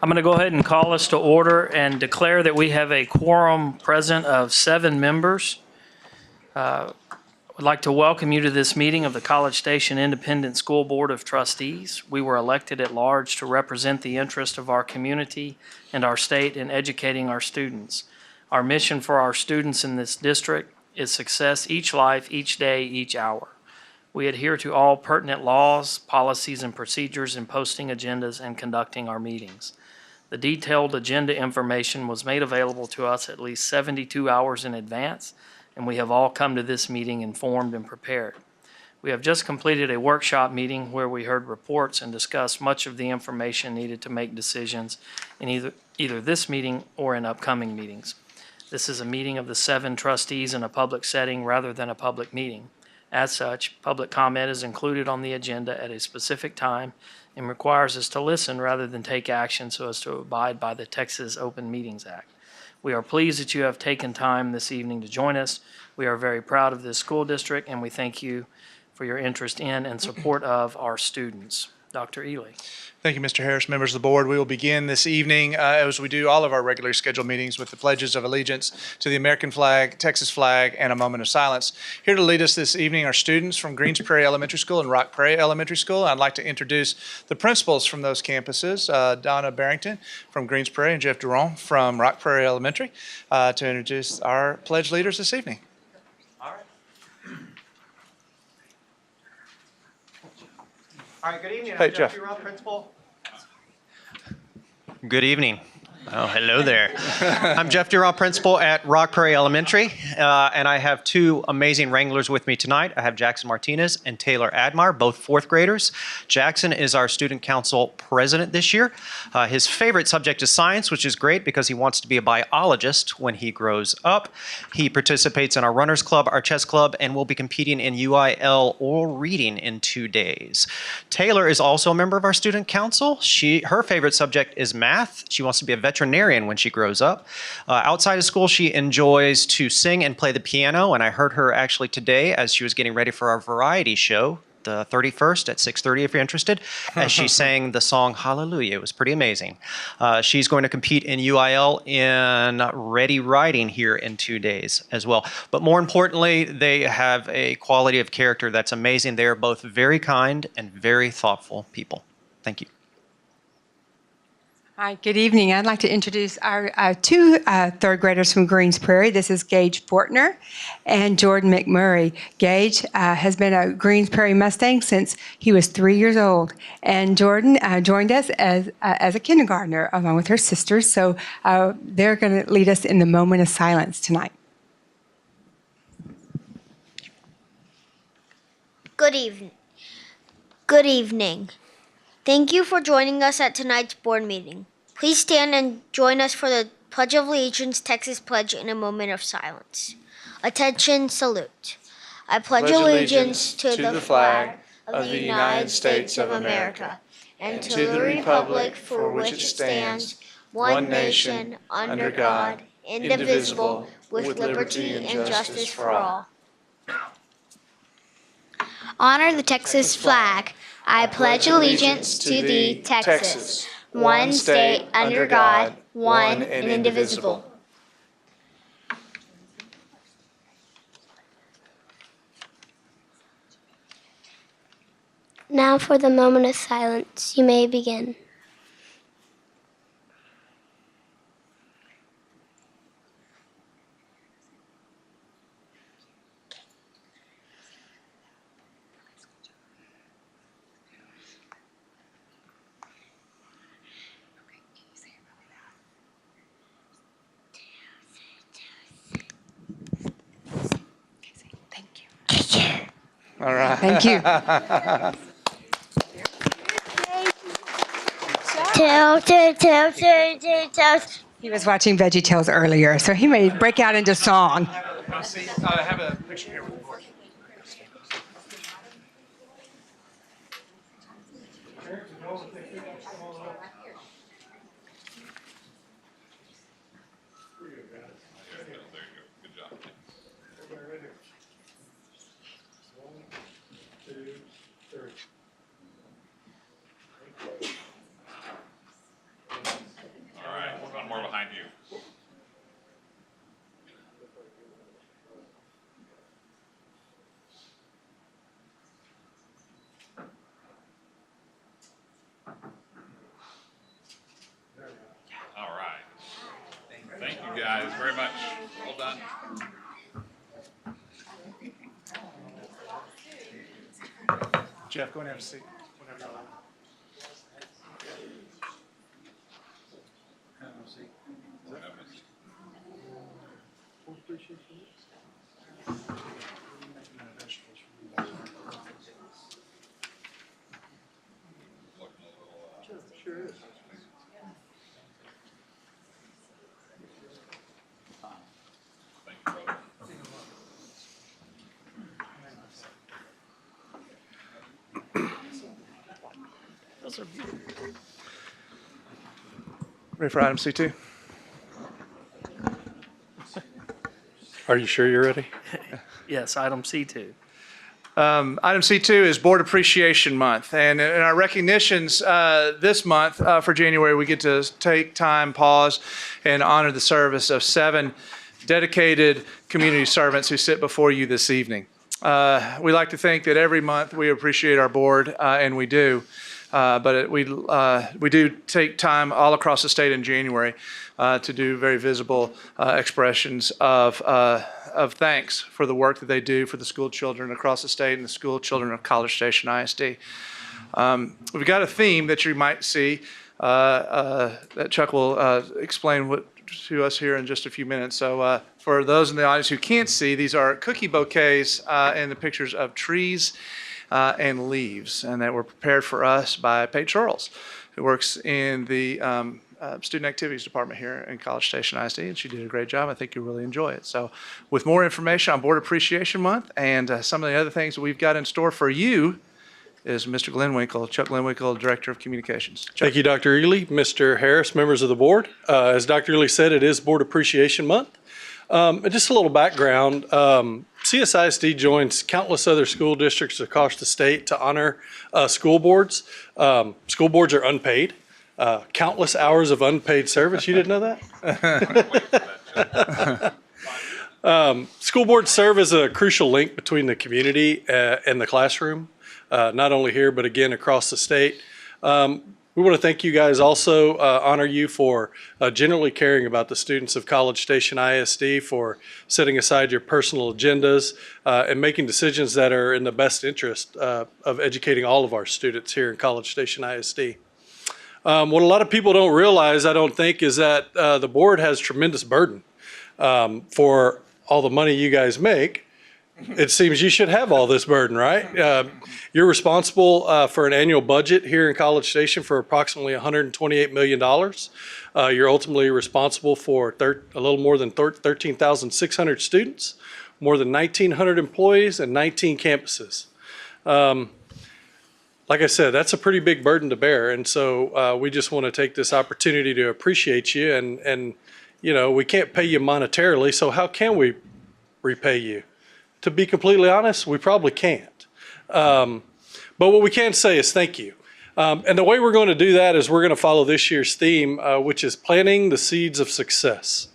I'm going to go ahead and call us to order and declare that we have a quorum present of 7 members. I'd like to welcome you to this meeting of the College Station Independent School Board of Trustees. We were elected at large to represent the interest of our community and our state in educating our students. Our mission for our students in this district is success each life, each day, each hour. We adhere to all pertinent laws, policies, and procedures in posting agendas and conducting our meetings. The detailed agenda information was made available to us at least 72 hours in advance, and we have all come to this meeting informed and prepared. We have just completed a workshop meeting where we heard reports and discussed much of the information needed to make decisions in either this meeting or in upcoming meetings. This is a meeting of the 7 trustees in a public setting rather than a public meeting. As such, public comment is included on the agenda at a specific time and requires us to listen rather than take action so as to abide by the Texas Open Meetings Act. We are pleased that you have taken time this evening to join us. We are very proud of this school district, and we thank you for your interest in and support of our students. Dr. Ely. Thank you, Mr. Harris. Members of the board, we will begin this evening, as we do all of our regularly scheduled meetings, with the pledges of allegiance to the American flag, Texas flag, and a moment of silence. Here to lead us this evening are students from Greens Prairie Elementary School and Rock Prairie Elementary School. I'd like to introduce the principals from those campuses, Donna Barrington from Greens Prairie and Jeff Durant from Rock Prairie Elementary, to introduce our pledge leaders this evening. All right, good evening. Hey, I'm Jeff Jeff. Durant, principal. Good evening. Oh, hello there. I'm Jeff Durant, principal at Rock Prairie Elementary, and I have 2 amazing Wranglers with me tonight. I have Jackson Martinez and Taylor Admar, both 4th graders. Jackson is our student council president this year. His favorite subject is science, which is great because he wants to be a biologist when he grows up. He participates in our runners club, our chess club, and will be competing in UIL oral reading in 2 days. Taylor is also a member of our student council. Her favorite subject is math. She wants to be a veterinarian when she grows up. Outside of school, she enjoys to sing and play the piano, and I heard her actually today as she was getting ready for our variety show, the 31st at 6:30 if you're interested, as she sang the song Hallelujah. It was pretty amazing. She's going to compete in UIL in Ready Riding here in 2 days as well. But more importantly, they have a quality of character that's amazing. They are both very kind and very thoughtful people. Thank you. Hi, good evening. I'd like to introduce our 2 3rd graders from Greens Prairie. This is Gage Fortner and Jordan McMurray. Gage has been a Greens Prairie Mustang since he was 3 years old. And Jordan joined us as a kindergartner along with her sisters. So they're going to lead us in the moment of silence tonight. Good evening. Good evening. Thank you for joining us at tonight's board meeting. Please stand and join us for the Pledge of Allegiance, Texas Pledge in a moment of silence. Attention, salute. I pledge allegiance to the flag of the United States of America and to the republic for which it stands, one nation, under God, indivisible, with liberty and justice for all. Honor the Texas flag. I pledge allegiance to thee, Texas, one state under God, one and indivisible. Now for the moment of silence, you may begin. All right. Thank you. Tails. He was watching VeggieTales earlier, so he may break out into song. I have a picture here with the board. very much. Well done. Jeff, go and have a seat. Whenever you're ready. Ready for item C2? Are you sure you're ready? Yes, item C2. Item C2 is Board Appreciation Month. And in our recognitions this month for January, we get to take time, pause, and honor the service of 7 dedicated community servants who sit before you this evening. We like to think that every month we appreciate our board, and we do. But we do take time all across the state in January to do very visible expressions of thanks for the work that they do for the school children across the state and the school children of College Station ISD. We've got a theme that you might see that Chuck will explain to us here in just a few minutes. So for those in the audience who can't see, these are cookie bouquets and the pictures of trees and leaves, and that were prepared for us by Paige Charles, who works in the Student Activities Department here in College Station ISD, and she did a great job. I think you'll really enjoy it. So with more information on Board Appreciation Month and some of the other things that we've got in store for you is Mr. Glenwinkle, Chuck Glenwinkle, Director of Communications. Chuck. Thank you, Dr. Ely, Mr. Harris, members of the board. As Dr. Ely said, it is Board Appreciation Month. Just a little background. CSISD joins countless other school districts across the state to honor school boards. School boards are unpaid. Countless hours of unpaid service. You didn't know that? School boards serve as a crucial link between the community and the classroom, not only here, but again, across the state. We want to thank you guys also, honor you for generally caring about the students of College Station ISD, for setting aside your personal agendas and making decisions that are in the best interest of educating all of our students here in College Station ISD. What a lot of people don't realize, I don't think, is that the board has tremendous burden for all the money you guys make. It seems you should have all this burden, right? You're responsible for an annual budget here in College Station for approximately $128 million. You're ultimately responsible for a little more than 13,600 students, more than 1,900 employees, and 19 campuses. Like I said, that's a pretty big burden to bear, and so we just want to take this opportunity to appreciate you. And you know, we can't pay you monetarily, so how can we repay you? To be completely honest, we probably can't. But what we can say is thank you. And the way we're going to do that is we're going to follow this year's theme, which is planting the seeds of success.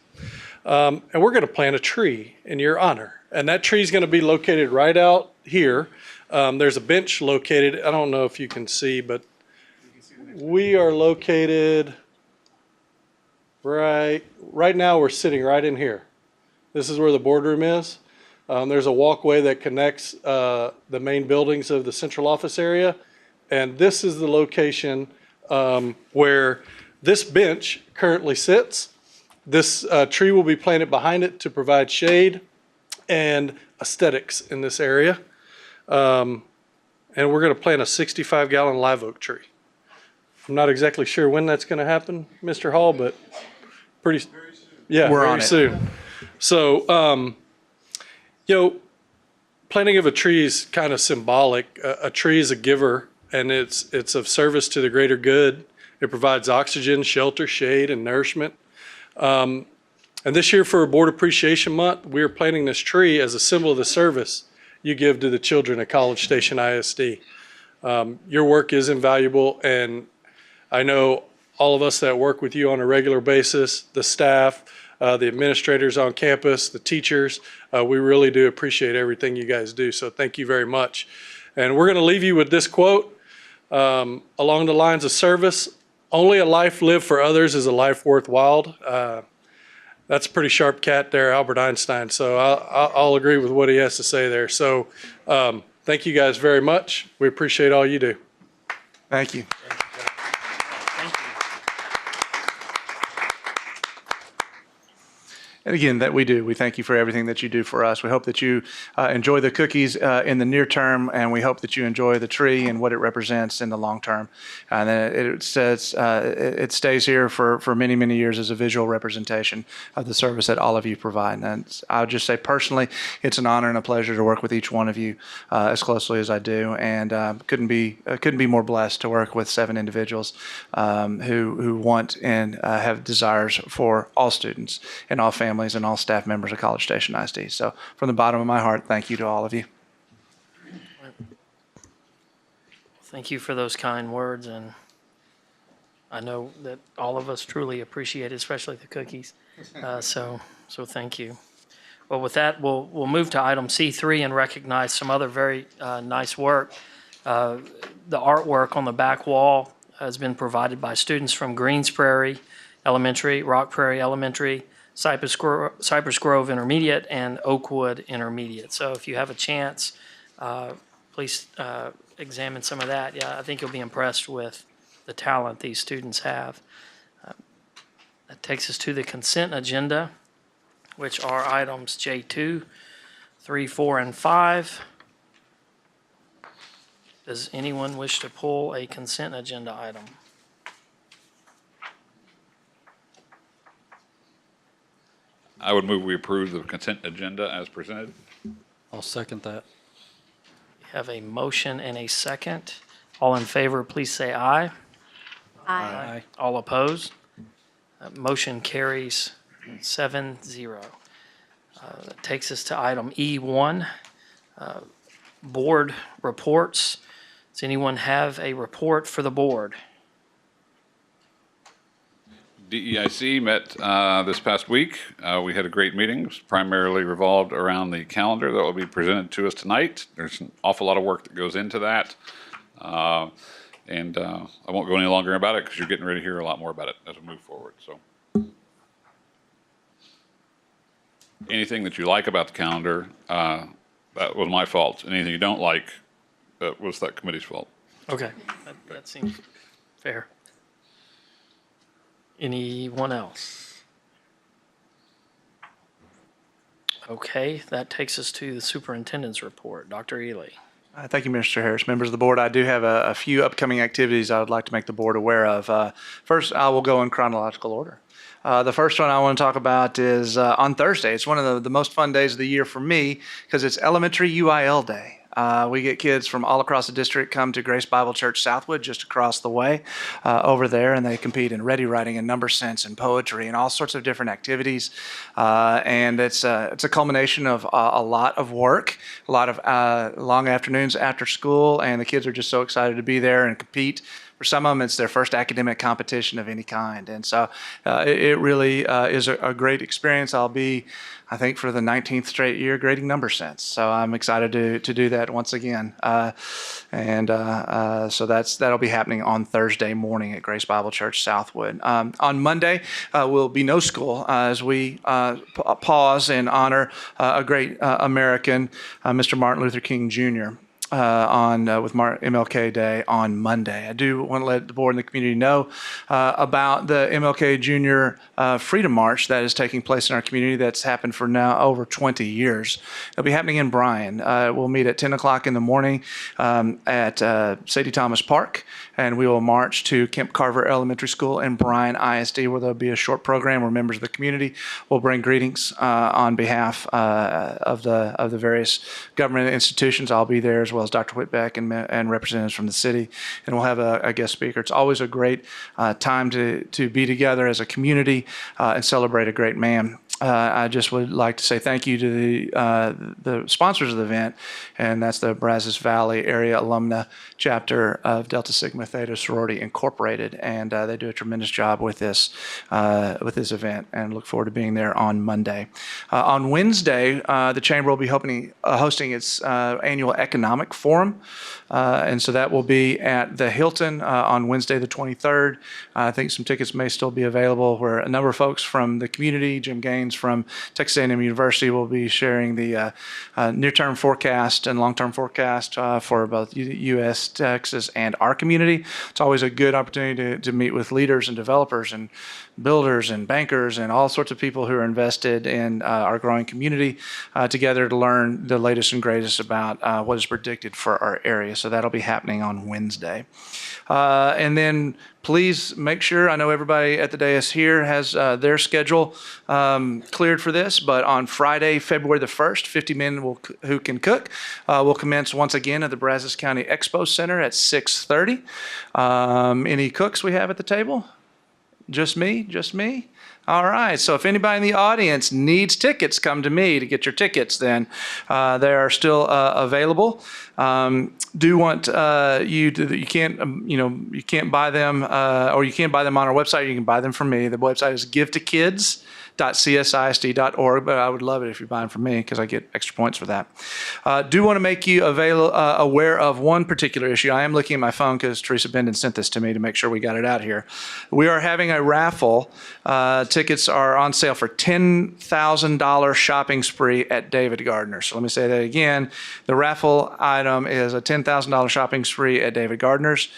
And we're going to plant a tree in your honor. And that tree is going to be located right out here. There's a bench located, I don't know if you can see, but we are located right now we're sitting right in here. This is where the boardroom is. There's a walkway that connects the main buildings of the central office area. And this is the location where this bench currently sits. This tree will be planted behind it to provide shade and aesthetics in this area. And we're going to plant a 65-gallon live oak tree. I'm not exactly sure when that's going to happen, Mr. Hall, but very soon. Yeah, We're very on it. soon. So, you know, planting of a tree is kind of symbolic. A tree is a giver, and it's of service to the greater good. It provides oxygen, shelter, shade, and nourishment. And this year for Board Appreciation Month, we are planting this tree as a symbol of the service you give to the children at College Station ISD. Your work is invaluable, and I know all of us that work with you on a regular basis, the staff, the administrators on campus, the teachers, we really do appreciate everything you guys do. So thank you very much. And we're going to leave you with this quote along the lines of service. Only a life lived for others is a life worthwhile. That's a pretty sharp cat there, Albert Einstein. So I'll agree with what he has to say there. So thank you guys very much. We appreciate all you do. Thank you. Thank you. And again, that we do. We thank you for everything that you do for us. We hope that you enjoy the cookies in the near term, and we hope that you enjoy the tree and what it represents in the long term. And then it says it stays here for many, many years as a visual representation of the service that all of you provide. And I would just say personally, it's an honor and a pleasure to work with each one of you as closely as I do, and couldn't be more blessed to work with 7 individuals who want and have desires for all students and all families and all staff members of College Station ISD. So from the bottom of my heart, thank you to all of you. Thank you for those kind words, and I know that all of us truly appreciate it, especially the cookies. So thank you. Well, with that, we'll move to item C3 and recognize some other very nice work. The artwork on the back wall has been provided by students from Greens Prairie Elementary, Rock Prairie Elementary, Cypress Grove Intermediate, and Oakwood Intermediate. So if you have a chance, please examine some of that. Yeah, I think you'll be impressed with the talent these students have. That takes us to the consent agenda, which are items J2, 3, 4, and 5. Does anyone wish to pull a consent agenda item? I would move we approve the consent agenda as presented. I'll second that. We have a motion and a second. All in favor, please say aye. Aye. All opposed? Motion carries 7-0. That takes us to item E1, board reports. Does anyone have a report for the board? DEIC met this past week. We had a great meeting. It was primarily revolved around the calendar that will be presented to us tonight. There's an awful lot of work that goes into that. And I won't go any longer about it because you're getting ready to hear a lot more about it as we move forward. So, anything that you like about the calendar, that was my fault. And anything you don't like, that was that committee's fault. Okay, that seems fair. Anyone else? Okay, that takes us to the superintendent's report. Dr. Ely. Thank you, Mr. Harris. Members of the board, I do have a few upcoming activities I would like to make the board aware of. First, I will go in chronological order. The first one I want to talk about is on Thursday. It's one of the most fun days of the year for me because it's Elementary UIL Day. We get kids from all across the district come to Grace Bible Church Southwood, just across the way over there, and they compete in ready writing and number sense and poetry and all sorts of different activities. And it's a culmination of a lot of work, a lot of long afternoons after school, and the kids are just so excited to be there and compete. For some of them, it's their first academic competition of any kind. And so it really is a great experience. I'll be, I think, for the 19th straight year grading number sense. So I'm excited to do that once again. So that'll be happening on Thursday morning at Grace Bible Church Southwood. On Monday will be no school as we pause and honor a great American, Mr. Martin Luther King Jr. With MLK Day on Monday. I do want to let the board and the community know about the MLK Jr. Freedom March that is taking place in our community that's happened for now over 20 years. It'll be happening in Bryan. We'll meet at 10 o'clock in the morning at Sadie Thomas Park, and we will march to Kemp Carver Elementary School in Bryan ISD, where there'll be a short program where members of the community will bring greetings on behalf of the various government institutions. I'll be there as well as Dr. Whitbeck and representatives from the city, and we'll have a guest speaker. It's always a great time to be together as a community and celebrate a great man. I just would like to say thank you to the sponsors of the event, and that's the Brazos Valley Area Alumna Chapter of Delta Sigma Theta Sorority Incorporated, and they do a tremendous job with this event, and look forward to being there on Monday. On Wednesday, the Chamber will be hosting its annual Economic Forum, and so that will be at the Hilton on Wednesday the 23rd. I think some tickets may still be available, where a number of folks from the community, Jim Gaines from Texas A&M University, will be sharing the near-term forecast and long-term forecast for both U.S., Texas, and our community. It's always a good opportunity to meet with leaders and developers and builders and bankers and all sorts of people who are invested in our growing community together to learn the latest and greatest about what is predicted for our area. So that'll be happening on Wednesday. And then please make sure, I know everybody at the dais here has their schedule cleared for this, but on Friday, February the 1st, 50 Men Who Can Cook will commence once again at the Brazos County Expo Center at 6:30. Any cooks we have at the table? Just me? Just me? All right. So if anybody in the audience needs tickets, come to me to get your tickets. Then they are still available. Do want you can't buy them, or you can't buy them on our website. You can buy them from me. The website is givetokids.csisd.org, but I would love it if you're buying from me because I get extra points for that. Do want to make you aware of one particular issue. I am looking at my phone because Teresa Benden sent this to me to make sure we got it out here. We are having a raffle. Tickets are on sale for $10,000 shopping spree at David Gardner. So let me say that again. The raffle item is a $10,000 shopping spree at David Gardner's.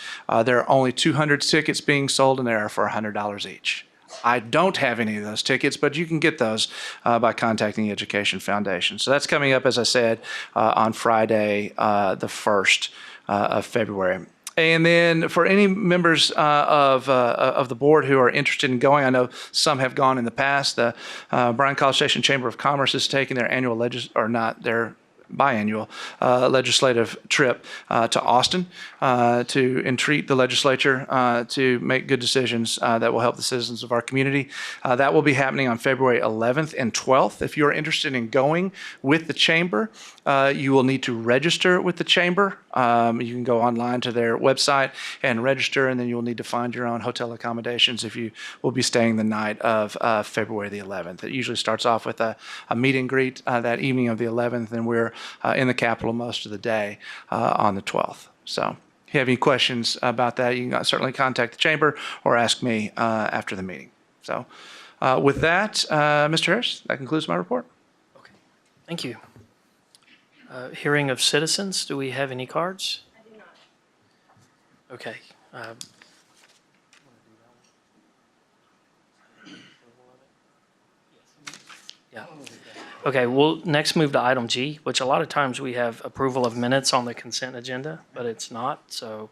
There are only 200 tickets being sold, and they are for $100 each. I don't have any of those tickets, but you can get those by contacting the Education Foundation. So that's coming up, as I said, on Friday, the 1st of February. And then for any members of the board who are interested in going, I know some have gone in the past. The Bryan College Station Chamber of Commerce is taking their annual biannual legislative trip to Austin to entreat the legislature to make good decisions that will help the citizens of our community. That will be happening on February 11th and 12th. If you're interested in going with the chamber, you will need to register with the chamber. You can go online to their website and register, and then you'll need to find your own hotel accommodations if you will be staying the night of February the 11th. It usually starts off with a meet and greet that evening of the 11th, and we're in the Capitol most of the day on the 12th. So if you have any questions about that, you can certainly contact the chamber or ask me after the meeting. So with that, Mr. Harris, that concludes my report. Okay. Thank you. Hearing of citizens, do we have any cards? I do not. Okay. Yeah. Okay, we'll next move to item G, which a lot of times we have approval of minutes on the consent agenda, but it's not. So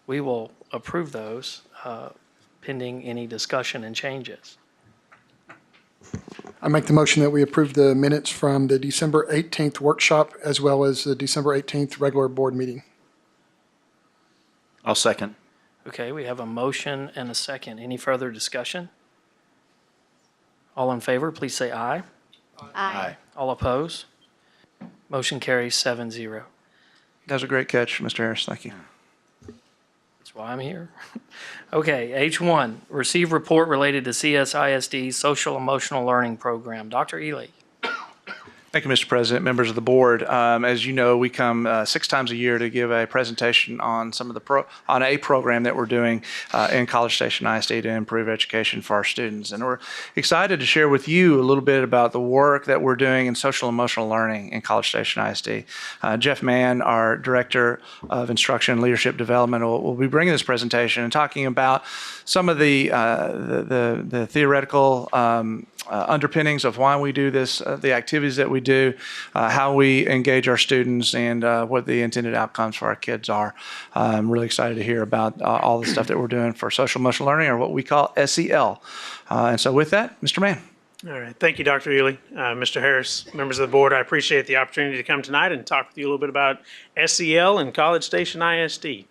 we will approve those pending any discussion and changes. I make the motion that we approve the minutes from the December 18th workshop as well as the December 18th regular board meeting. I'll second. Okay, we have a motion and a second. Any further discussion? All in favor, please say aye. Aye. All opposed? Motion carries 7-0. That was a great catch, Mr. Harris. Thank you. That's why I'm here. Okay, H1, receive report related to CSISD Social Emotional Learning Program. Dr. Ely. Thank you, Mr. President, members of the board. As you know, we come 6 times a year to give a presentation on some of the on a program that we're doing in College Station ISD to improve education for our students. And we're excited to share with you a little bit about the work that we're doing in social emotional learning in College Station ISD. Jeff Mann, our Director of Instruction and Leadership Development, will be bringing this presentation and talking about some of the theoretical underpinnings of why we do this, the activities that we do, how we engage our students, and what the intended outcomes for our kids are. I'm really excited to hear about all the stuff that we're doing for social emotional learning, or what we call SEL. And so with that, Mr. Mann. All right. Thank you, Dr. Ely. Mr. Harris, members of the board, I appreciate the opportunity to come tonight and talk with you a little bit about SEL and College Station ISD.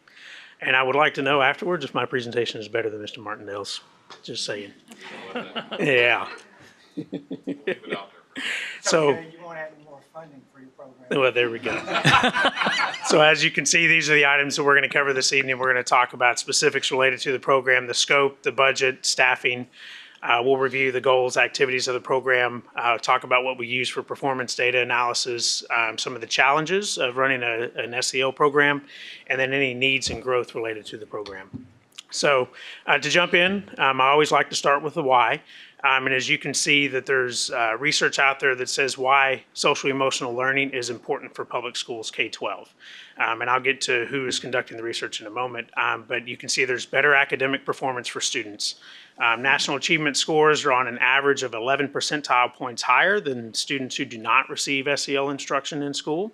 And I would like to know afterwards if my presentation is better than Mr. Martindale's. Just saying. Yeah. So, You won't have any more funding for your program. well, there we go. So as you can see, these are the items that we're going to cover this evening. We're going to talk about specifics related to the program, the scope, the budget, staffing. We'll review the goals, activities of the program, talk about what we use for performance data analysis, some of the challenges of running an SEL program, and then any needs and growth related to the program. So to jump in, I always like to start with the why. And as you can see that there's research out there that says why social emotional learning is important for public schools K-12. And I'll get to who is conducting the research in a moment. But you can see there's better academic performance for students. National achievement scores are on an average of 11 percentile points higher than students who do not receive SEL instruction in school.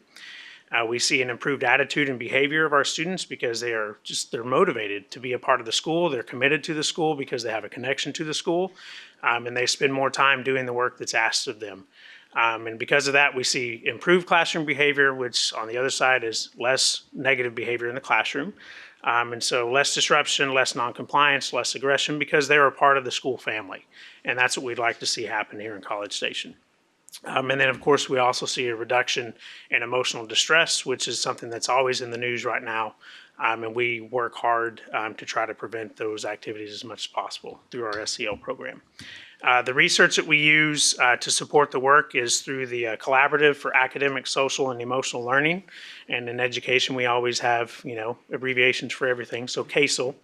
We see an improved attitude and behavior of our students because they're motivated to be a part of the school. They're committed to the school because they have a connection to the school, and they spend more time doing the work that's asked of them. And because of that, we see improved classroom behavior, which on the other side is less negative behavior in the classroom. And so less disruption, less noncompliance, less aggression because they're a part of the school family. And that's what we'd like to see happen here in College Station. And then, of course, we also see a reduction in emotional distress, which is something that's always in the news right now. And we work hard to try to prevent those activities as much as possible through our SEL program. The research that we use to support the work is through the Collaborative for Academic, Social, and Emotional Learning. And in education, we always have, abbreviations for everything, so CASEL.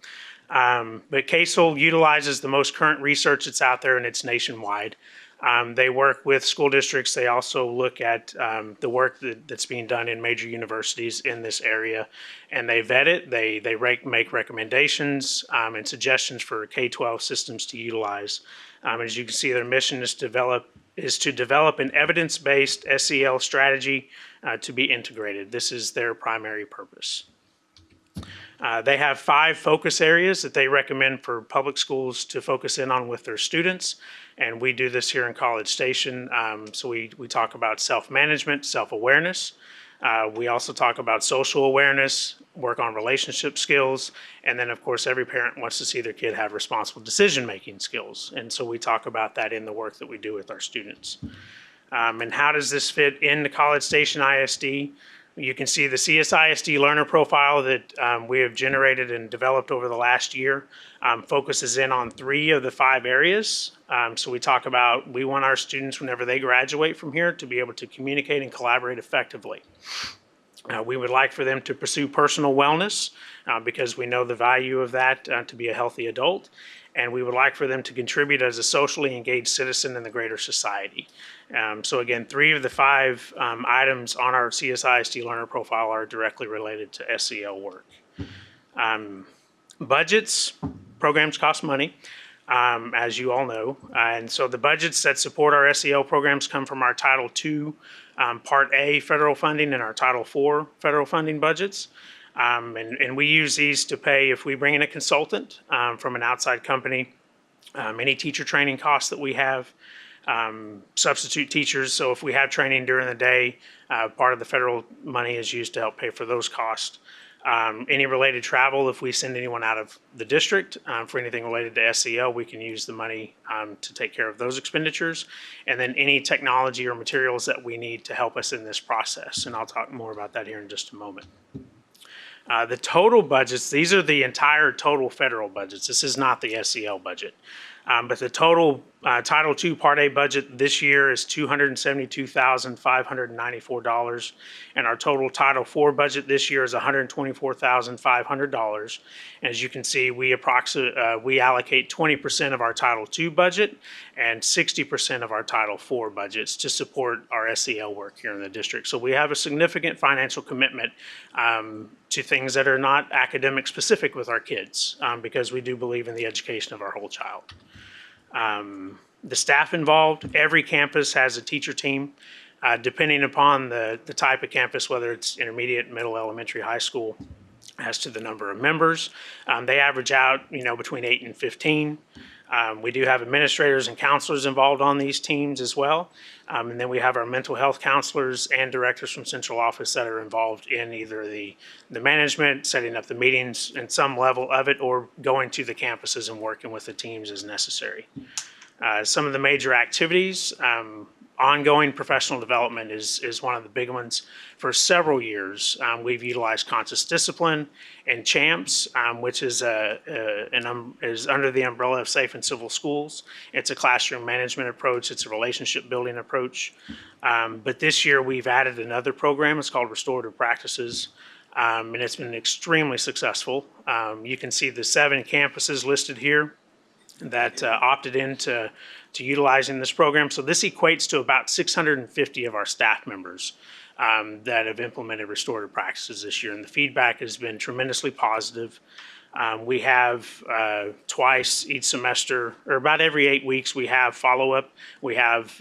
But CASEL utilizes the most current research that's out there, and it's nationwide. They work with school districts. They also look at the work that's being done in major universities in this area, and they vet it. They make recommendations and suggestions for K-12 systems to utilize. As you can see, their mission is to develop an evidence-based SEL strategy to be integrated. This is their primary purpose. They have 5 focus areas that they recommend for public schools to focus in on with their students. And we do this here in College Station. So we talk about self-management, self-awareness. We also talk about social awareness, work on relationship skills. And then, of course, every parent wants to see their kid have responsible decision-making skills. And so we talk about that in the work that we do with our students. And how does this fit into College Station ISD? You can see the CSISD learner profile that we have generated and developed over the last year focuses in on 3 of the 5 areas. So we talk about we want our students, whenever they graduate from here, to be able to communicate and collaborate effectively. We would like for them to pursue personal wellness because we know the value of that to be a healthy adult. And we would like for them to contribute as a socially engaged citizen in the greater society. So again, 3 of the 5 items on our CSISD learner profile are directly related to SEL work. Budgets, programs cost money, as you all know. And so the budgets that support our SEL programs come from our Title II Part A federal funding and our Title IV federal funding budgets. And we use these to pay, if we bring in a consultant from an outside company, any teacher training costs that we have, substitute teachers. So if we have training during the day, part of the federal money is used to help pay for those costs. Any related travel, if we send anyone out of the district for anything related to SEL, we can use the money to take care of those expenditures. And then any technology or materials that we need to help us in this process. And I'll talk more about that here in just a moment. The total budgets, these are the entire total federal budgets. This is not the SEL budget. But the total Title II Part A budget this year is $272,594. And our total Title IV budget this year is $124,500. As you can see, we allocate 20% of our Title II budget and 60% of our Title IV budgets to support our SEL work here in the district. So we have a significant financial commitment to things that are not academic specific with our kids because we do believe in the education of our whole child. The staff involved, every campus has a teacher team. Depending upon the type of campus, whether it's intermediate, middle, elementary, high school, as to the number of members, they average out, between 8 and 15. We do have administrators and counselors involved on these teams as well. And then we have our mental health counselors and directors from central office that are involved in either the management, setting up the meetings in some level of it, or going to the campuses and working with the teams as necessary. Some of the major activities, ongoing professional development is one of the big ones. For several years, we've utilized conscious discipline and CHAMPS, which is is under the umbrella of Safe and Civil Schools. It's a classroom management approach. It's a relationship building approach. But this year we've added another program. It's called Restorative Practices. And it's been extremely successful. You can see the 7 campuses listed here that opted into utilizing this program. So this equates to about 650 of our staff members that have implemented restorative practices this year, and the feedback has been tremendously positive. We have twice each semester, or about every 8 weeks, we have follow-up. We have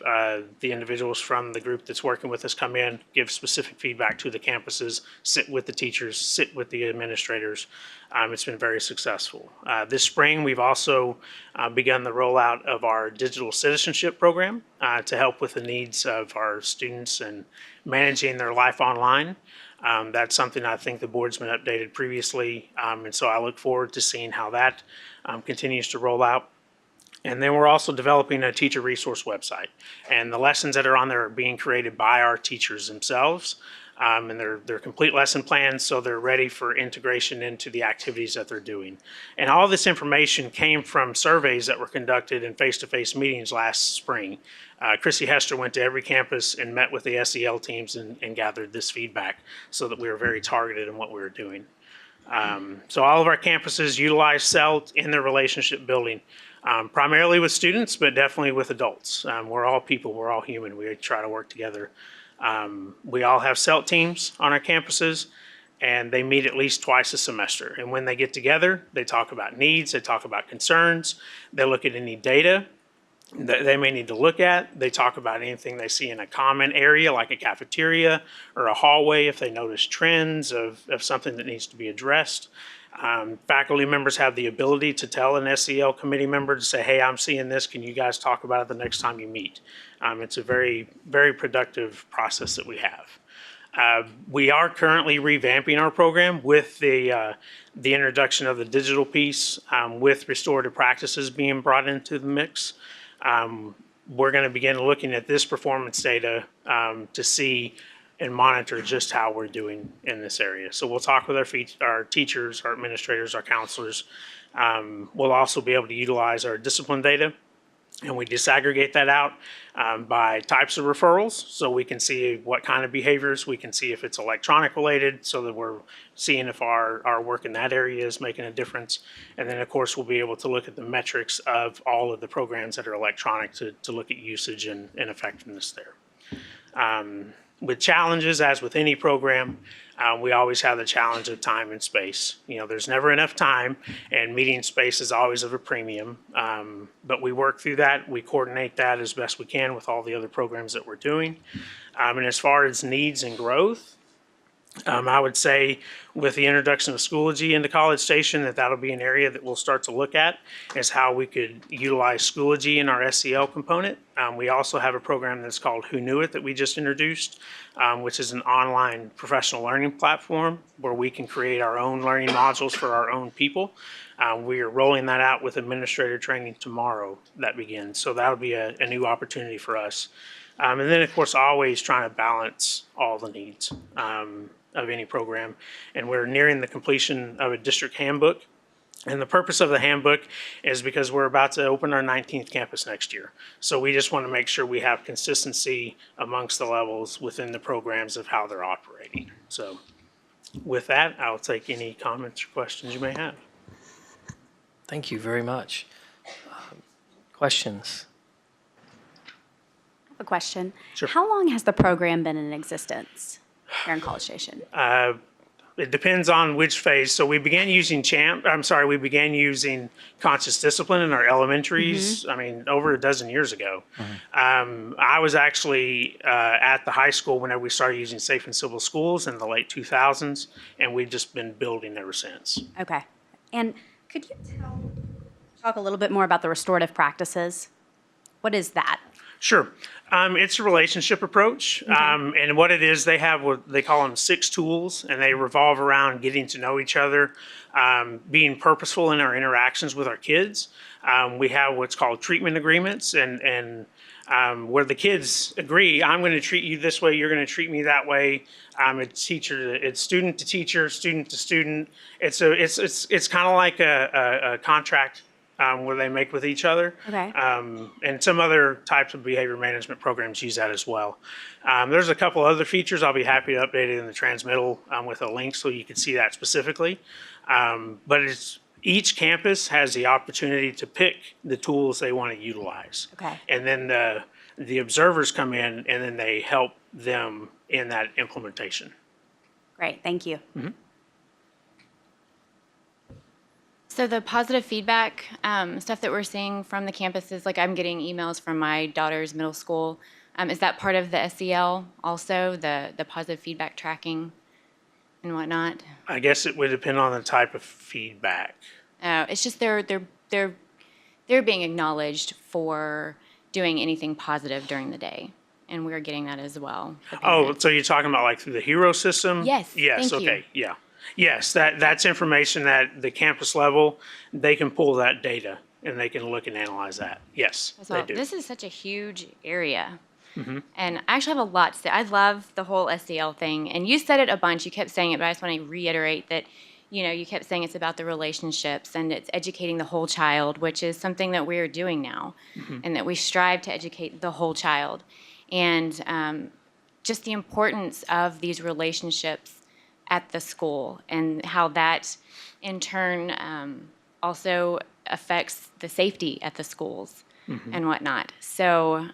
the individuals from the group that's working with us come in, give specific feedback to the campuses, sit with the teachers, sit with the administrators. It's been very successful. This spring, we've also begun the rollout of our digital citizenship program to help with the needs of our students and managing their life online. That's something I think the board's been updated previously, and so I look forward to seeing how that continues to roll out. And then we're also developing a teacher resource website, and the lessons that are on there are being created by our teachers themselves, and they're complete lesson plans, so they're ready for integration into the activities that they're doing. And all this information came from surveys that were conducted in face-to-face meetings last spring. Chrissy Hester went to every campus and met with the SEL teams and gathered this feedback so that we were very targeted in what we were doing. So all of our campuses utilize CELT in their relationship building, primarily with students, but definitely with adults. We're all people, we're all human. We try to work together. We all have CELT teams on our campuses, and they meet at least twice a semester. And when they get together, they talk about needs, they talk about concerns, they look at any data that they may need to look at. They talk about anything they see in a common area like a cafeteria or a hallway if they notice trends of something that needs to be addressed. Faculty members have the ability to tell an SEL committee member to say, hey, I'm seeing this, can you guys talk about it the next time you meet? It's a very, very productive process that we have. We are currently revamping our program with the introduction of the digital piece, with restorative practices being brought into the mix. We're going to begin looking at this performance data to see and monitor just how we're doing in this area. So we'll talk with our teachers, our administrators, our counselors. We'll also be able to utilize our discipline data, and we disaggregate that out by types of referrals, so we can see what kind of behaviors. We can see if it's electronic related, so that we're seeing if our work in that area is making a difference. And then, of course, we'll be able to look at the metrics of all of the programs that are electronic to look at usage and effectiveness there. With challenges, as with any program, we always have the challenge of time and space. There's never enough time, and meeting space is always of a premium. But we work through that. We coordinate that as best we can with all the other programs that we're doing. And as far as needs and growth, I would say with the introduction of Schoology into College Station, that'll be an area that we'll start to look at, is how we could utilize Schoology in our SEL component. We also have a program that's called Who Knew It that we just introduced, which is an online professional learning platform where we can create our own learning modules for our own people. We are rolling that out with administrator training tomorrow that begins. So that'll be a new opportunity for us. And then, of course, always trying to balance all the needs of any program. And we're nearing the completion of a district handbook. And the purpose of the handbook is because we're about to open our 19th campus next year. So we just want to make sure we have consistency amongst the levels within the programs of how they're operating. So with that, I'll take any comments or questions you may have. Thank you very much. Questions? A question. Sure. How long has the program been in existence here in College Station? It depends on which phase. So we began using we began using conscious discipline in our elementaries, over a dozen years ago. I was actually at the high school whenever we started using Safe and Civil Schools in the late 2000s, and we've just been building ever since. Okay. And could you talk a little bit more about the restorative practices? What is that? Sure. It's a relationship approach. And what it is, they have what they call them 6 tools, and they revolve around getting to know each other, being purposeful in our interactions with our kids. We have what's called treatment agreements, and where the kids agree, I'm going to treat you this way, you're going to treat me that way. It's student to teacher, student to student. It's kind of like a contract where they make with each other. Okay. And some other types of behavior management programs use that as well. There's a couple other features. I'll be happy to update it in the transmittal with a link so you can see that specifically. But each campus has the opportunity to pick the tools they want to utilize. Okay. And then the observers come in and then they help them in that implementation. Great, thank you. So the positive feedback stuff that we're seeing from the campuses, like I'm getting emails from my daughter's middle school. Is that part of the SEL also, the positive feedback tracking and whatnot? I guess it would depend on the type of feedback. It's just they're being acknowledged for doing anything positive during the day, and we're getting that as well. Oh, so you're talking about like through the HERO system? Yes, Yes, thank you. okay, yeah. Yes, that's information that the campus level, they can pull that data and they can look and analyze that. Yes, So they do. this is such a huge area. And I actually have a lot to say. I love the whole SEL thing. And you said it a bunch. You kept saying it, but I just want to reiterate that, you kept saying it's about the relationships and it's educating the whole child, which is something that we're doing now, and that we strive to educate the whole child. And just the importance of these relationships at the school and how that, in turn, also affects the safety at the schools and whatnot. So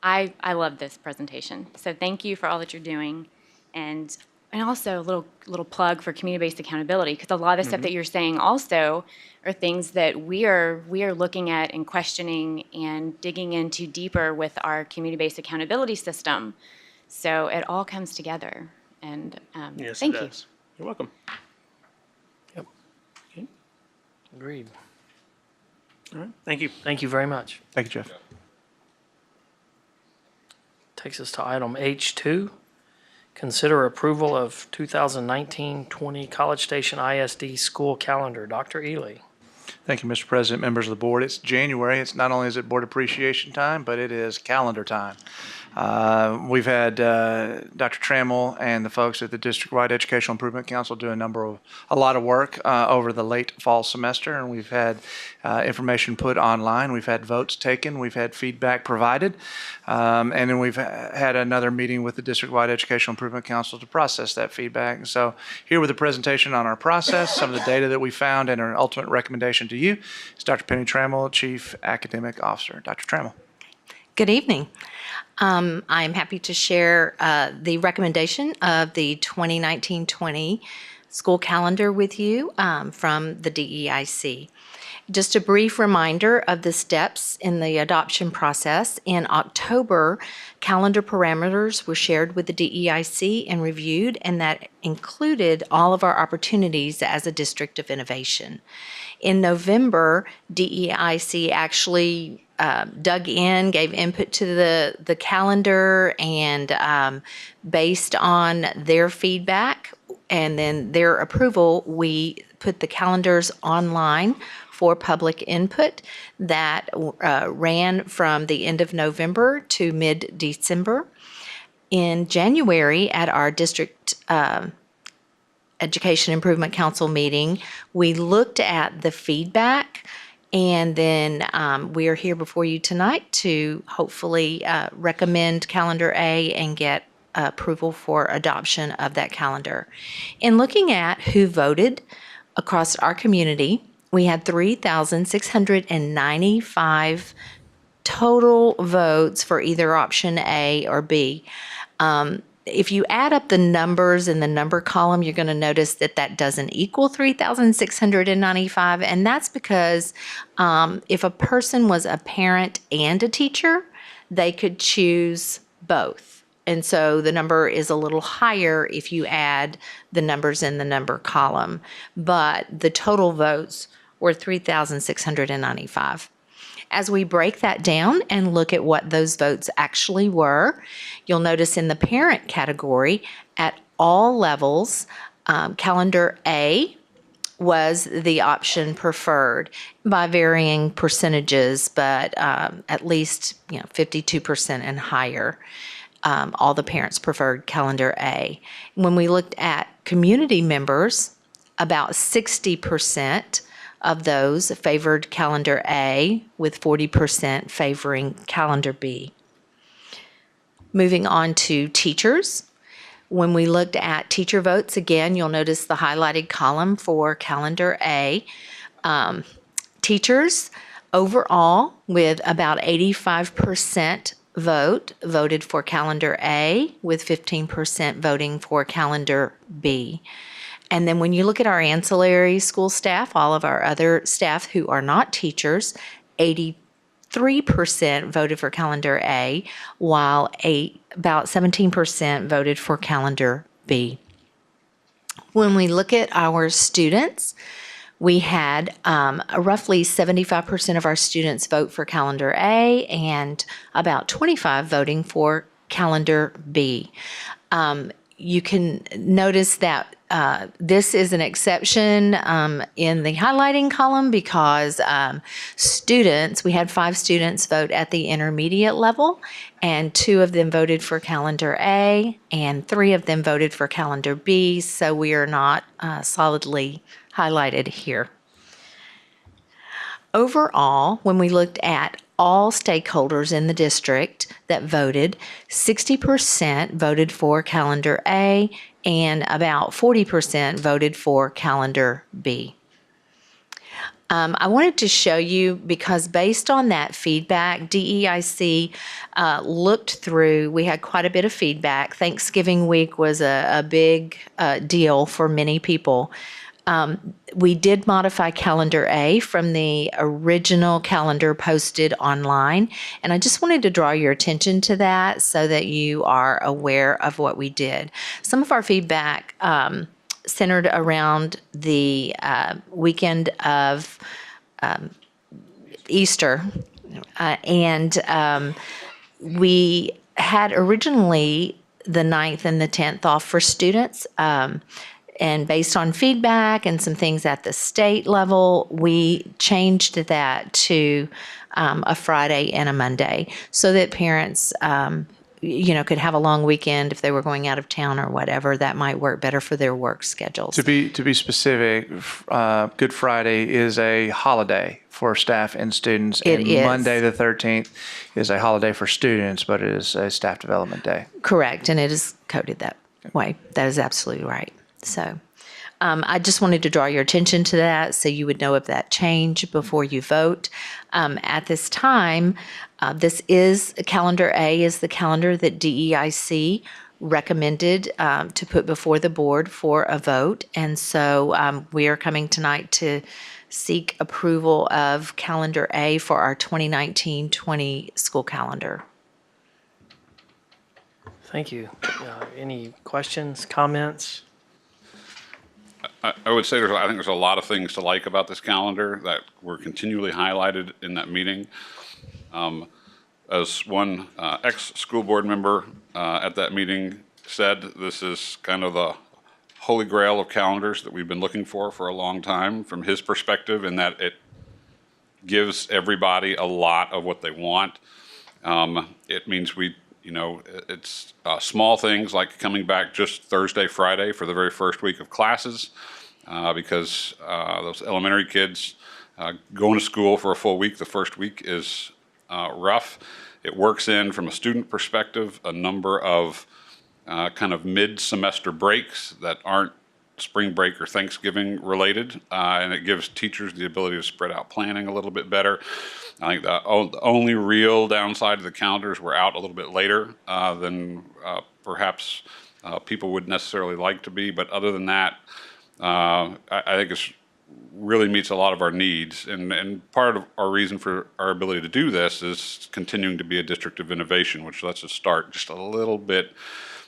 I love this presentation. So thank you for all that you're doing. And also a little plug for community-based accountability, because a lot of the stuff that you're saying also are things that we are looking at and questioning and digging into deeper with our community-based accountability system. So it all comes together. And Yes, thank it you. does. You're welcome. Yep. Okay. Agreed. All right, thank you. Thank you very much. Thank you, Jeff. Takes us to item H2. Consider approval of 2019-20 College Station ISD school calendar. Dr. Ely. Thank you, Mr. President, members of the board. It's January. It's not only is it board appreciation time, but it is calendar time. We've had Dr. Trammell and the folks at the District-wide Educational Improvement Council do a lot of work over the late fall semester, and we've had information put online. We've had votes taken. We've had feedback provided, and then we've had another meeting with the District-wide Educational Improvement Council to process that feedback. And so here with a presentation on our process, some of the data that we found, and our ultimate recommendation to you is Dr. Penny Trammell, Chief Academic Officer. Dr. Trammell. Good evening. I'm happy to share the recommendation of the 2019-20 school calendar with you from the DEIC. Just a brief reminder of the steps in the adoption process. In October, calendar parameters were shared with the DEIC and reviewed, and that included all of our opportunities as a district of innovation. In November, DEIC actually dug in, gave input to the calendar, and based on their feedback and then their approval, we put the calendars online for public input that ran from the end of November to mid-December. In January, at our district Education Improvement Council meeting, we looked at the feedback, and then we are here before you tonight to hopefully recommend Calendar A and get approval for adoption of that calendar. In looking at who voted across our community, we had 3,695 total votes for either option A or B. If you add up the numbers in the number column, you're going to notice that that doesn't equal 3,695, and that's because if a person was a parent and a teacher, they could choose both. And so the number is a little higher if you add the numbers in the number column, but the total votes were 3,695. As we break that down and look at what those votes actually were, you'll notice in the parent category at all levels, calendar A was the option preferred by varying percentages, but at least 52% and higher. All the parents preferred calendar A. When we looked at community members, about 60% of those favored calendar A, with 40% favoring calendar B. Moving on to teachers. When we looked at teacher votes, again, you'll notice the highlighted column for calendar A. Teachers overall, with about 85% voted for calendar A, with 15% voting for calendar B. And then when you look at our ancillary school staff, all of our other staff who are not teachers, 83% voted for calendar A, while about 17% voted for calendar B. When we look at our students, we had roughly 75% of our students vote for calendar A and about 25 voting for calendar B. You can notice that this is an exception in the highlighting column because we had 5 students vote at the intermediate level, and 2 of them voted for calendar A, and 3 of them voted for calendar B, so we are not solidly highlighted here. Overall, when we looked at all stakeholders in the district that voted, 60% voted for calendar A and about 40% voted for calendar B. I wanted to show you because based on that feedback, DEIC looked through, we had quite a bit of feedback. Thanksgiving week was a big deal for many people. We did modify calendar A from the original calendar posted online, and I just wanted to draw your attention to that so that you are aware of what we did. Some of our feedback centered around the weekend of Easter, and we had originally the 9th and the 10th off for students. And based on feedback and some things at the state level, we changed that to a Friday and a Monday so that parents, could have a long weekend if they were going out of town or whatever. That might work better for their work schedules. To be specific, Good Friday is a holiday for staff and students. It is. Monday the 13th is a holiday for students, but it is a staff development day. Correct, and it is coded that way. That is absolutely right. So I just wanted to draw your attention to that so you would know of that change before you vote. At this time, this is calendar A is the calendar that DEIC recommended to put before the board for a vote. And so we are coming tonight to seek approval of calendar A for our 2019-20 school calendar. Thank you. Any questions, comments? I would say I think there's a lot of things to like about this calendar that were continually highlighted in that meeting. As one ex-school board member at that meeting said, this is kind of the holy grail of calendars that we've been looking for a long time from his perspective, in that it gives everybody a lot of what they want. It means it's small things like coming back just Thursday, Friday for the very first week of classes, because those elementary kids going to school for a full week, the first week is rough. It works in, from a student perspective, a number of kind of mid-semester breaks that aren't spring break or Thanksgiving related, and it gives teachers the ability to spread out planning a little bit better. I think the only real downside of the calendars we're out a little bit later than perhaps people would necessarily like to be, but other than that, I think it really meets a lot of our needs, and part of our reason for our ability to do this is continuing to be a district of innovation, which lets us start just a little bit.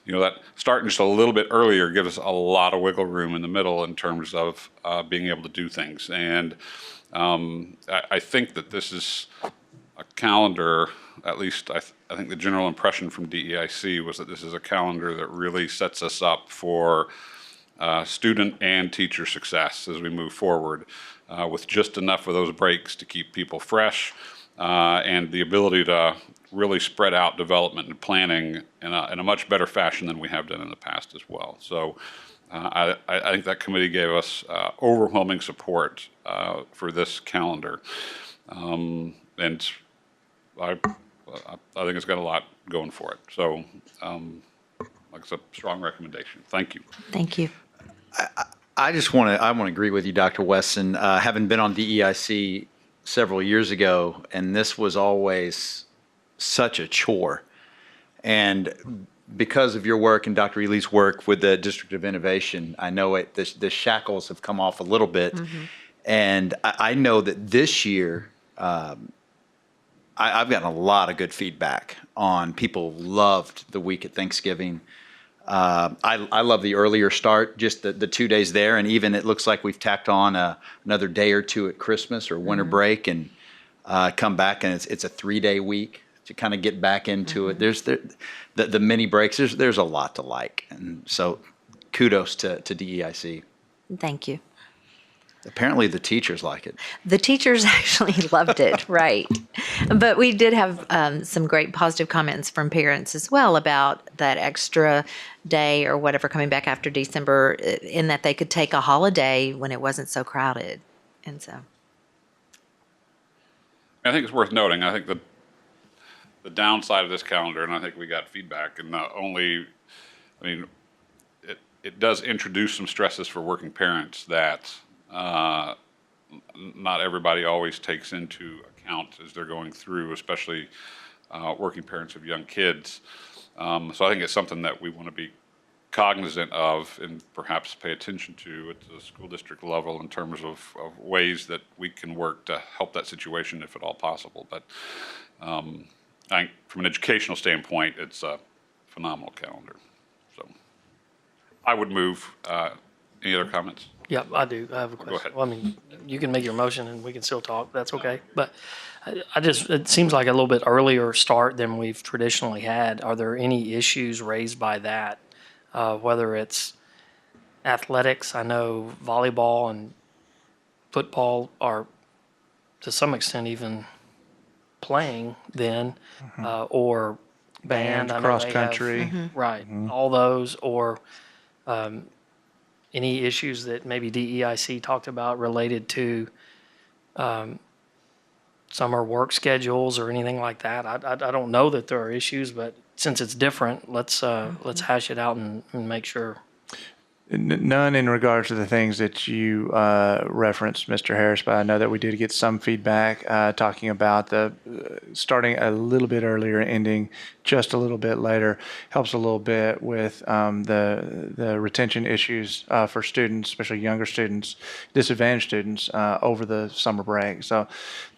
That starting just a little bit earlier gives us a lot of wiggle room in the middle in terms of being able to do things. And I think that this is a calendar, at least I think the general impression from DEIC was that this is a calendar that really sets us up for student and teacher success as we move forward, with just enough of those breaks to keep people fresh, and the ability to really spread out development and planning in a much better fashion than we have done in the past as well. So I think that committee gave us overwhelming support for this calendar. And I think it's got a lot going for it. So like it's a strong recommendation. Thank you. Thank you. I want to agree with you, Dr. Weston. Having been on DEIC several years ago, and this was always such a chore. And because of your work and Dr. Ely's work with the District of Innovation, I know the shackles have come off a little bit. Mm-hmm. And I know that this year, I've gotten a lot of good feedback on people loved the week at Thanksgiving. I love the earlier start, just the 2 days there, and even it looks like we've tacked on another day or two at Christmas or winter break, and come back, and it's a 3-day week to kind of get back into it. There's the mini breaks. There's a lot to like, and so kudos to DEIC. Thank you. Apparently the teachers like it. The teachers actually loved it, right. But we did have some great positive comments from parents as well about that extra day or whatever coming back after December, in that they could take a holiday when it wasn't so crowded. And so I think it's worth noting, I think the downside of this calendar, and I think we got feedback, and not only, I mean, it does introduce some stresses for working parents that not everybody always takes into account as they're going through, especially working parents of young kids. So I think it's something that we want to be cognizant of and perhaps pay attention to at the school district level in terms of ways that we can work to help that situation if at all possible. But I think from an educational standpoint, it's a phenomenal calendar. So I would move. Any other comments? Yeah, I do. I have a question. Go ahead. Well, I mean, you can make your motion and we can still talk. That's okay. But it seems like a little bit earlier start than we've traditionally had. Are there any issues raised by that? Whether it's athletics, I know volleyball and football are to some extent even playing then, or band, I know cross they country. have, right? All those, or any issues that maybe DEIC talked about related to summer work schedules or anything like that. I don't know that there are issues, but since it's different, let's hash it out and make sure. None in regards to the things that you referenced, Mr. Harris, but I know that we did get some feedback talking about the starting a little bit earlier, ending just a little bit later helps a little bit with the retention issues for students, especially younger students, disadvantaged students over the summer break. So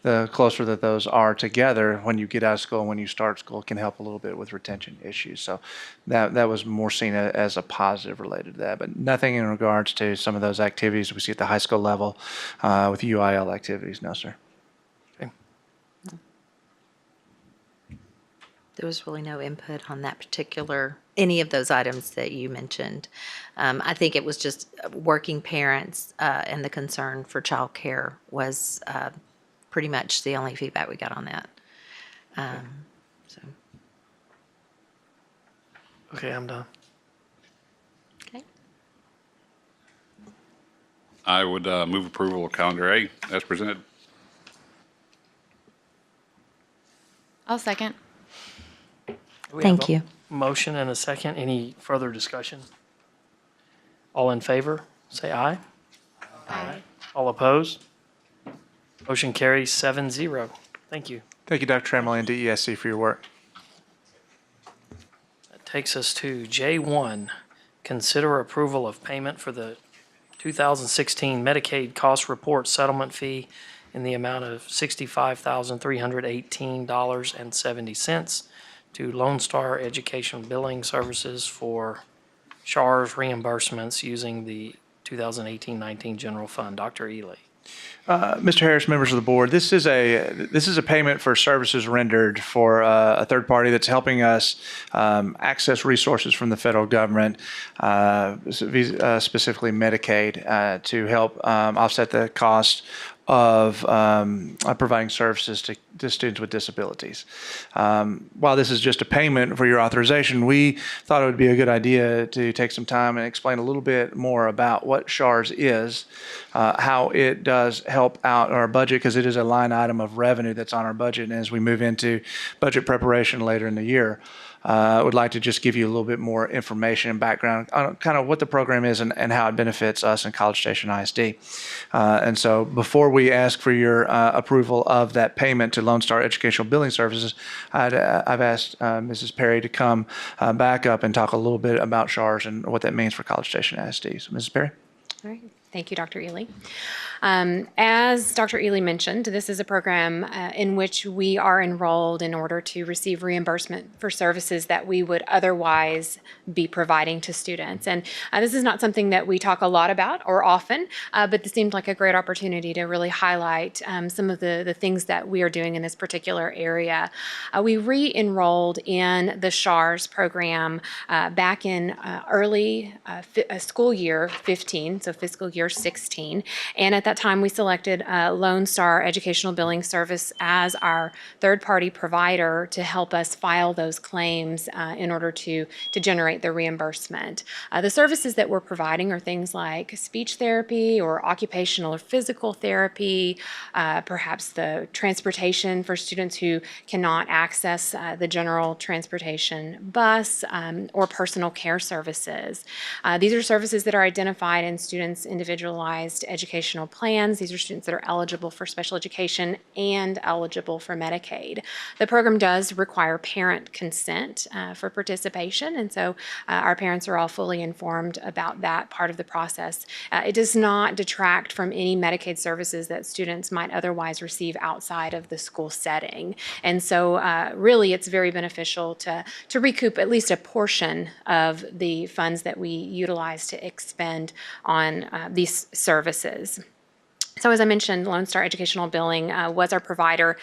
the closer that those are together when you get out of school and when you start school can help a little bit with retention issues. So that was more seen as a positive related to that, but nothing in regards to some of those activities we see at the high school level with UIL activities. No, sir. Okay. there was really no input on that particular, any of those items that you mentioned. I think it was just working parents and the concern for childcare was pretty much the only feedback we got on that. So. Okay, I'm done. Okay. I would move approval of calendar A as presented. I'll second. Thank you. Motion and a second. Any further discussion? All in favor, say aye. Aye. All opposed? Motion carries 7-0. Thank you. Thank you, Dr. Tremblay and DESC for your work. That takes us to J1. Consider approval of payment for the 2016 Medicaid cost report settlement fee in the amount of $65,318.70 to Lone Star Education Billing Services for SHARS reimbursements using the 2018-19 general fund. Dr. Ely. Mr. Harris, members of the board, this is a payment for services rendered for a third party that's helping us access resources from the federal government, specifically Medicaid, to help offset the cost of providing services to students with disabilities. While this is just a payment for your authorization, we thought it would be a good idea to take some time and explain a little bit more about what SHARS is, how it does help out our budget, because it is a line item of revenue that's on our budget. And as we move into budget preparation later in the year, I would like to just give you a little bit more information and background on kind of what the program is and how it benefits us in College Station ISD. And so before we ask for your approval of that payment to Lone Star Educational Billing Services, I've asked Mrs. Perry to come back up and talk a little bit about SHARS and what that means for College Station ISD. So Mrs. Perry? All right. Thank you, Dr. Ely. As Dr. Ely mentioned, this is a program in which we are enrolled in order to receive reimbursement for services that we would otherwise be providing to students. And this is not something that we talk a lot about or often, but this seemed like a great opportunity to really highlight some of the things that we are doing in this particular area. We re-enrolled in the SHARS program back in early school year 15, so fiscal year 16. And at that time, we selected Lone Star Educational Billing Service as our third-party provider to help us file those claims in order to generate the reimbursement. The services that we're providing are things like speech therapy or occupational or physical therapy, perhaps the transportation for students who cannot access the general transportation bus, or personal care services. These are services that are identified in students' individualized educational plans. These are students that are eligible for special education and eligible for Medicaid. The program does require parent consent for participation, and so our parents are all fully informed about that part of the process. It does not detract from any Medicaid services that students might otherwise receive outside of the school setting. And so really it's very beneficial to recoup at least a portion of the funds that we utilize to expend on these services. So as I mentioned, Lone Star Educational Billing was our provider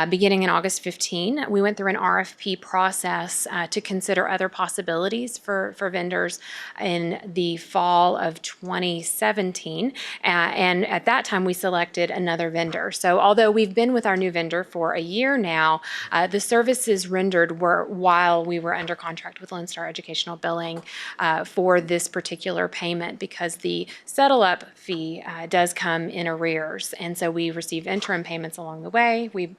beginning in August 15. We went through an RFP process to consider other possibilities for vendors in the fall of 2017. And at that time, we selected another vendor. So although we've been with our new vendor for a year now, the services rendered were while we were under contract with Lone Star Educational Billing for this particular payment, because the settle-up fee does come in arrears. And so we receive interim payments along the way. We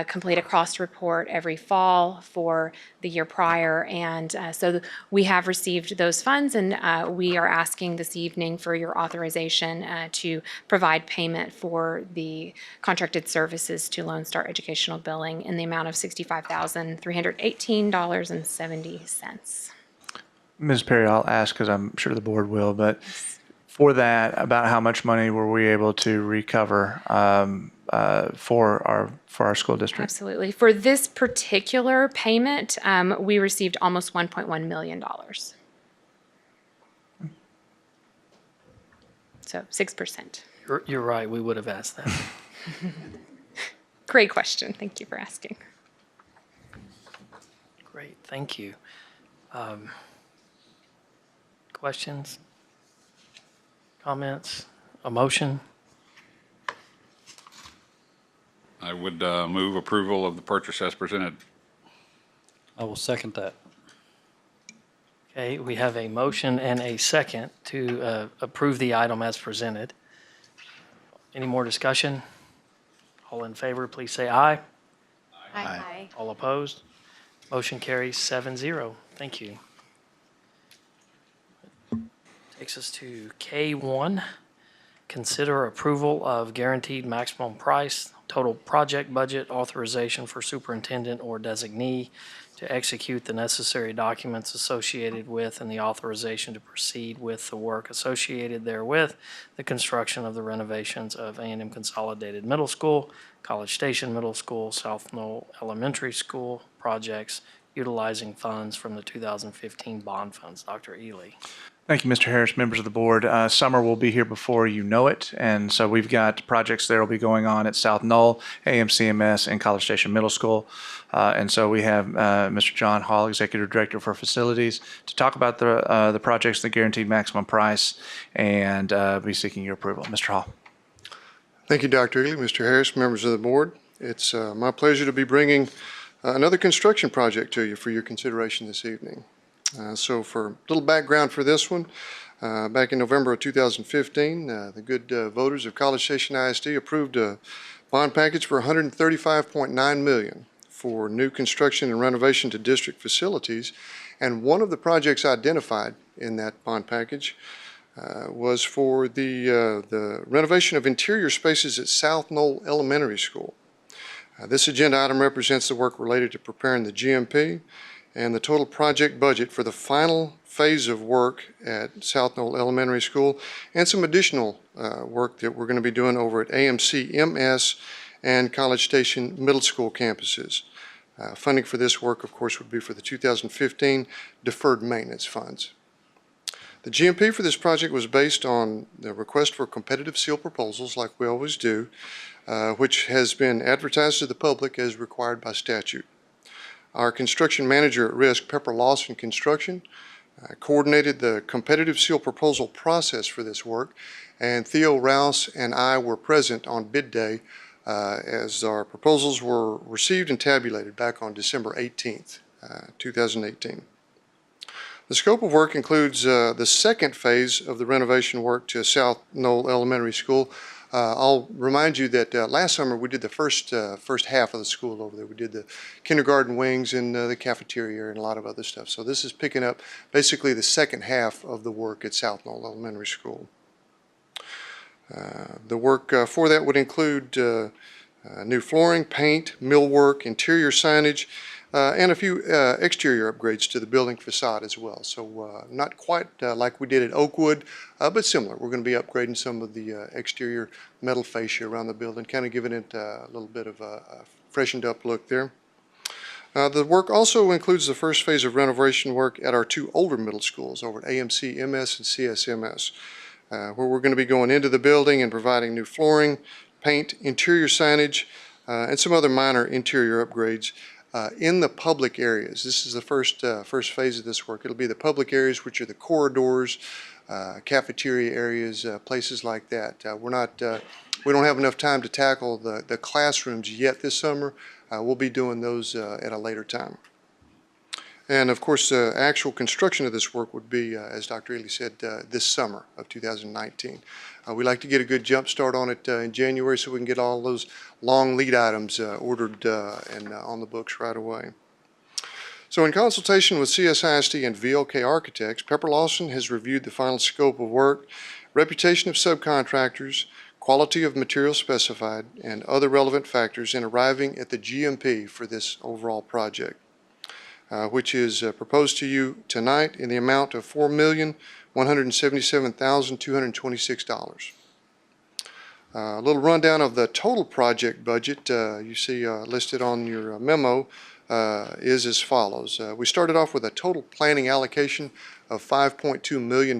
complete a cost report every fall for the year prior. And so we have received those funds, and we are asking this evening for your authorization to provide payment for the contracted services to Lone Star Educational Billing in the amount of $65,318.70. Ms. Perry, I'll ask because I'm sure the board will, but for that, about how much money were we able to recover for our school district? Absolutely. For this particular payment, we received almost $1.1 million. So 6%. You're right. We would have asked that. Great question. Thank you for asking. Great. Thank you. Questions? Comments? A motion? I would move approval of the purchase as presented. I will second that. Okay, we have a motion and a second to approve the item as presented. Any more discussion? All in favor, please say aye. Aye. All opposed? Motion carries 7-0. Thank you. Takes us to K1. Consider approval of guaranteed maximum price, total project budget authorization for superintendent or designee to execute the necessary documents associated with and the authorization to proceed with the work associated therewith, the construction of the renovations of A&M Consolidated Middle School, College Station Middle School, South Knoll Elementary School projects utilizing funds from the 2015 bond funds. Dr. Ely. Thank you, Mr. Harris, members of the board. Summer will be here before you know it, and so we've got projects that will be going on at South Knoll, AMCMS, and College Station Middle School. And so we have Mr. John Hall, Executive Director for Facilities, to talk about the projects, the guaranteed maximum price, and be seeking your approval. Mr. Hall. Thank you, Dr. Ely, Mr. Harris, members of the board. It's my pleasure to be bringing another construction project to you for your consideration this evening. So for a little background for this one, back in November of 2015, the good voters of College Station ISD approved a bond package for $135.9 million for new construction and renovation to district facilities. And one of the projects identified in that bond package was for the renovation of interior spaces at South Knoll Elementary School. This agenda item represents the work related to preparing the GMP and the total project budget for the final phase of work at South Knoll Elementary School and some additional work that we're going to be doing over at AMCMS and College Station Middle School campuses. Funding for this work, of course, would be for the 2015 deferred maintenance funds. The GMP for this project was based on the request for competitive seal proposals, like we always do, which has been advertised to the public as required by statute. Our construction manager at risk, Pepper Lawson Construction, coordinated the competitive seal proposal process for this work, and Theo Rouse and I were present on bid day as our proposals were received and tabulated back on December 18th, 2018. The scope of work includes the second phase of the renovation work to South Knoll Elementary School. I'll remind you that last summer we did the first half of the school over there. We did the kindergarten wings and the cafeteria and a lot of other stuff. So this is picking up basically the second half of the work at South Knoll Elementary School. The work for that would include new flooring, paint, millwork, interior signage, and a few exterior upgrades to the building facade as well. So not quite like we did at Oakwood, but similar. We're going to be upgrading some of the exterior metal fascia around the building, kind of giving it a little bit of a freshened up look there. The work also includes the first phase of renovation work at our two older middle schools over at AMCMS and CSMS, where we're going to be going into the building and providing new flooring, paint, interior signage, and some other minor interior upgrades in the public areas. This is the first phase of this work. It'll be the public areas, which are the corridors, cafeteria areas, places like that. We don't have enough time to tackle the classrooms yet this summer. We'll be doing those at a later time. And of course, actual construction of this work would be, as Dr. Ely said, this summer of 2019. We like to get a good jump start on it in January so we can get all those long lead items ordered and on the books right away. So in consultation with CSISD and VLK Architects, Pepper Lawson has reviewed the final scope of work, reputation of subcontractors, quality of material specified, and other relevant factors in arriving at the GMP for this overall project, which is proposed to you tonight in the amount of $4,177,226. A little rundown of the total project budget you see listed on your memo is as follows. We started off with a total planning allocation of $5.2 million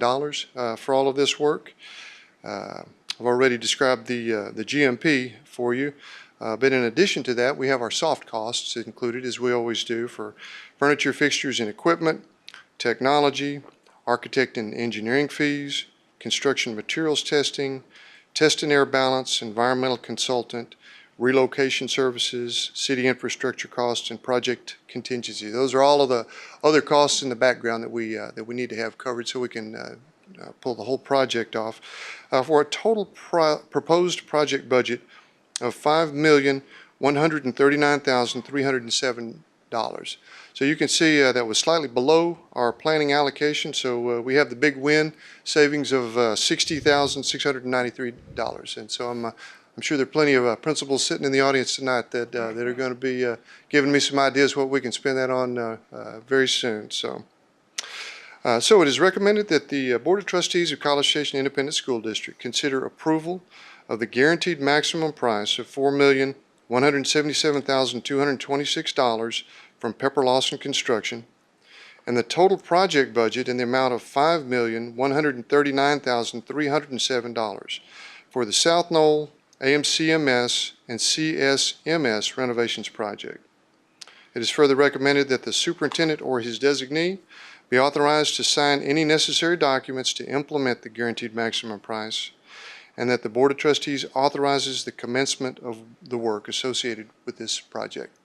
for all of this work. I've already described the GMP for you, but in addition to that, we have our soft costs included, as we always do, for furniture, fixtures, and equipment, technology, architect and engineering fees, construction materials testing, test and air balance, environmental consultant, relocation services, city infrastructure costs, and project contingency. Those are all of the other costs in the background that we need to have covered so we can pull the whole project off for a total proposed project budget of $5,139,307. So you can see that was slightly below our planning allocation. So we have the big win savings of $60,693. And so I'm sure there are plenty of principals sitting in the audience tonight that are going to be giving me some ideas what we can spend that on very soon. So it is recommended that the Board of Trustees of College Station Independent School District consider approval of the guaranteed maximum price of $4,177,226 from Pepper Lawson Construction, and the total project budget in the amount of $5,139,307 for the South Knoll, AMCMS, and CSMS renovations project. It is further recommended that the superintendent or his designee be authorized to sign any necessary documents to implement the guaranteed maximum price, and that the Board of Trustees authorizes the commencement of the work associated with this project.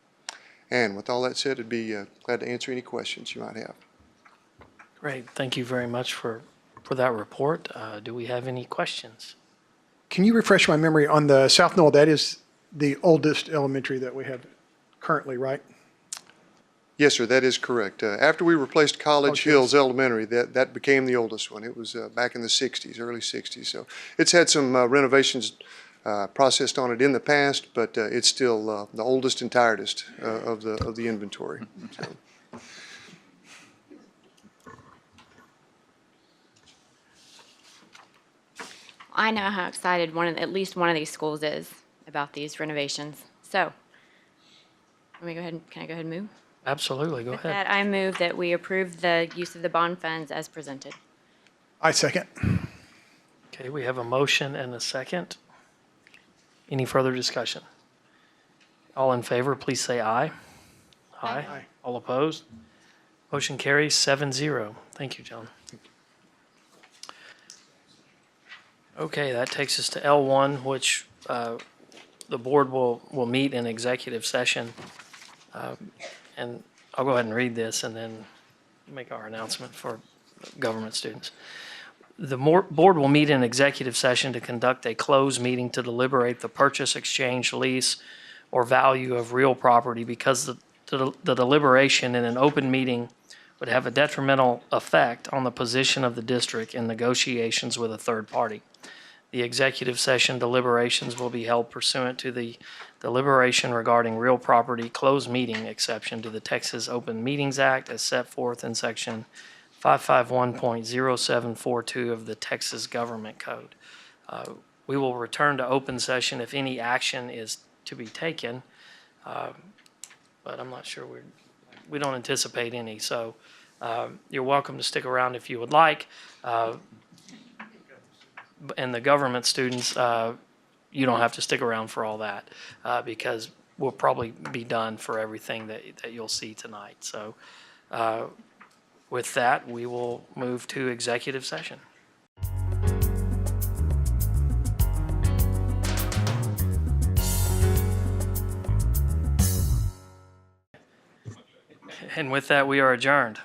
And with all that said, I'd be glad to answer any questions you might have. Great. Thank you very much for that report. Do we have any questions? Can you refresh my memory on the South Knoll? That is the oldest elementary that we have currently, right? Yes, sir, that is correct. After we replaced College Hills Elementary, that became the oldest one. It was back in the 60s, early 60s. So it's had some renovations processed on it in the past, but it's still the oldest and tiredest of the inventory. So. I know how excited at least one of these schools is about these renovations. So, can I go ahead and move? Absolutely. Go With ahead. that, I move that we approve the use of the bond funds as presented. I second. Okay, we have a motion and a second. Any further discussion? All in favor, please say aye. Aye. Aye. All opposed? Motion carries 7-0. Thank you, John. Okay, that takes us to L1, which the board will meet in executive session. And I'll go ahead and read this and then make our announcement for government students. The board will meet in executive session to conduct a closed meeting to deliberate the purchase, exchange, lease, or value of real property because the deliberation in an open meeting would have a detrimental effect on the position of the district in negotiations with a third party. The executive session deliberations will be held pursuant to the deliberation regarding real property closed meeting exception to the Texas Open Meetings Act as set forth in section 551.0742 of the Texas Government Code. We will return to open session if any action is to be taken, but I'm not sure we don't anticipate any. So you're welcome to stick around if you would like. And the government students, you don't have to stick around for all that because we'll probably be done for everything that you'll see tonight. So with that, we will move to executive session. And with that, we are adjourned.